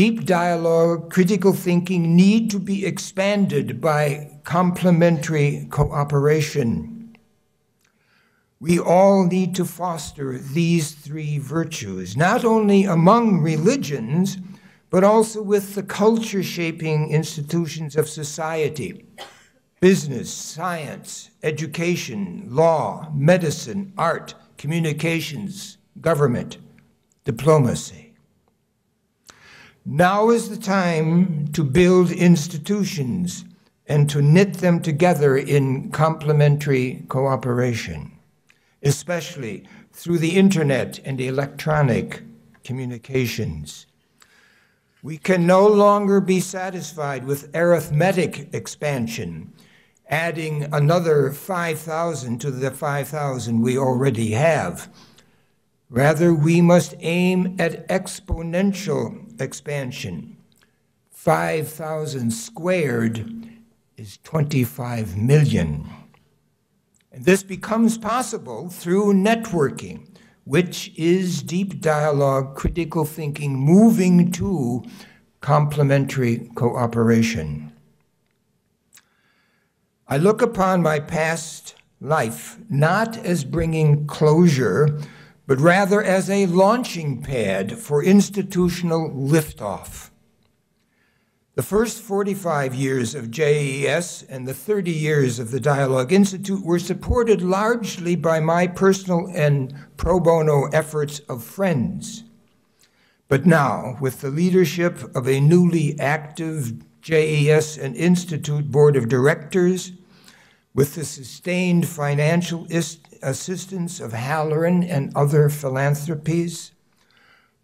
deep dialogue, critical thinking need to be expanded by complementary cooperation. We all need to foster these three virtues, not only among religions, but also with the culture-shaping institutions of society: business, science, education, law, medicine, art, communications, government, diplomacy. Now is the time to build institutions and to knit them together in complementary cooperation, especially through the internet and electronic communications. We can no longer be satisfied with arithmetic expansion, adding another 5,000 to the 5,000 we already have. Rather, we must aim at exponential expansion. 5,000 squared is 25 million. And this becomes possible through networking, which is deep dialogue, critical thinking, moving to complementary cooperation. I look upon my past life not as bringing closure, but rather as a launching pad for institutional liftoff. The first 45 years of JES and the 30 years of the Dialogue Institute were supported largely by my personal and pro bono efforts of friends. But now, with the leadership of a newly active JES and Institute Board of Directors, with the sustained financial assistance of Halloran and other philanthropies,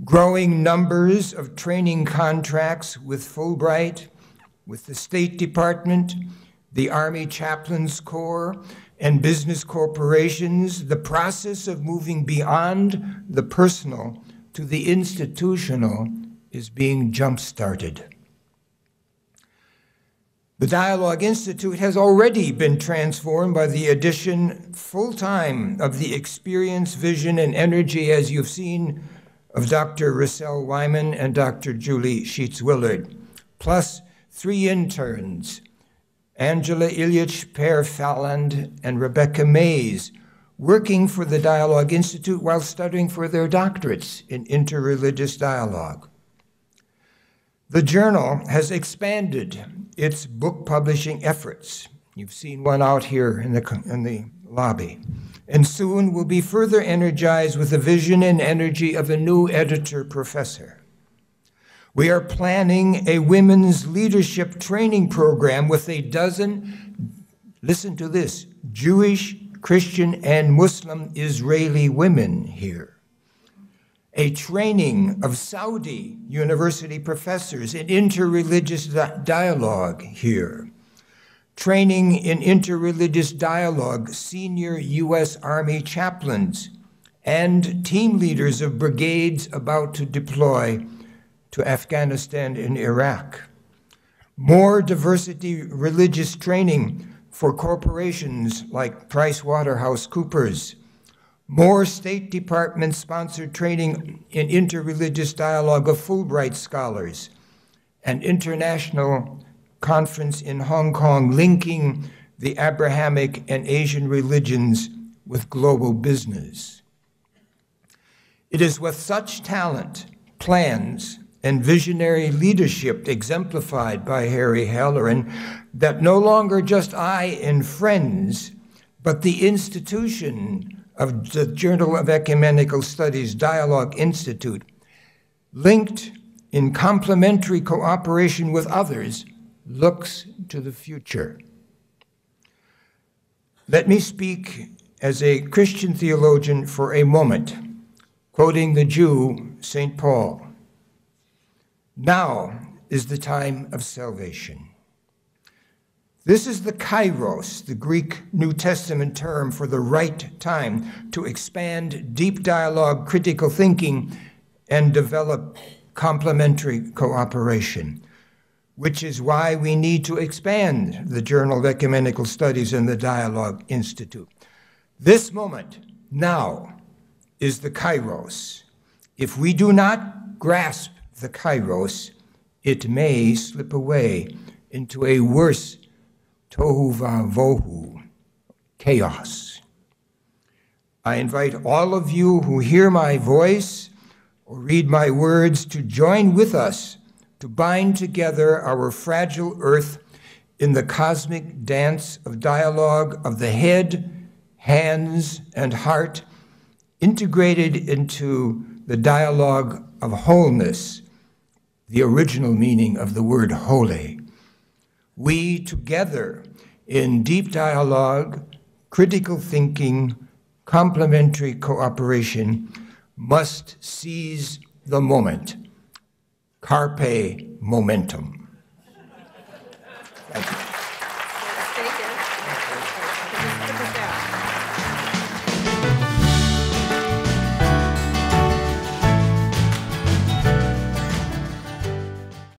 growing numbers of training contracts with Fulbright, with the State Department, the Army Chaplains Corps, and business corporations, the process of moving beyond the personal to the institutional is being jump-started. The Dialogue Institute has already been transformed by the addition full-time of the experience, vision, and energy, as you've seen, of Dr. Russell Wyman and Dr. Julie Sheets-Willard, plus 3 interns, Angela Ilyich, Per Falland, and Rebecca Mays, working for the Dialogue Institute while studying for their doctorates in interreligious dialogue. The journal has expanded its book publishing efforts. You've seen one out here in the lobby. And soon will be further energized with the vision and energy of a new editor-professor. We are planning a women's leadership training program with a dozen, listen to this, Jewish, Christian, and Muslim Israeli women here. A training of Saudi university professors in interreligious dialogue here. Training in interreligious dialogue, senior U.S. Army chaplains and team leaders of brigades about to deploy to Afghanistan and Iraq. More diversity religious training for corporations like PricewaterhouseCoopers. More State Department-sponsored training in interreligious dialogue of Fulbright scholars. And international conference in Hong Kong linking the Abrahamic and Asian religions with global business. It is with such talent, plans, and visionary leadership exemplified by Harry Halloran that no longer just I and friends, but the institution of the Journal of Ecumenical Studies Dialogue Institute, linked in complementary cooperation with others, looks to the future. Let me speak as a Christian theologian for a moment, quoting the Jew, St. Paul. Now is the time of salvation. This is the kairos, the Greek New Testament term for the right time to expand deep dialogue, critical thinking, and develop complementary cooperation, which is why we need to expand the Journal of Ecumenical Studies and the Dialogue Institute. This moment, now, is the kairos. If we do not grasp the kairos, it may slip away into a worse tohu vavohu, chaos. I invite all of you who hear my voice or read my words to join with us to bind together our fragile earth in the cosmic dance of dialogue of the head, hands, and heart, integrated into the dialogue of wholeness, the original meaning of the word holy. We together, in deep dialogue, critical thinking, complementary cooperation, must seize the moment. Carpe momentum. Thank you.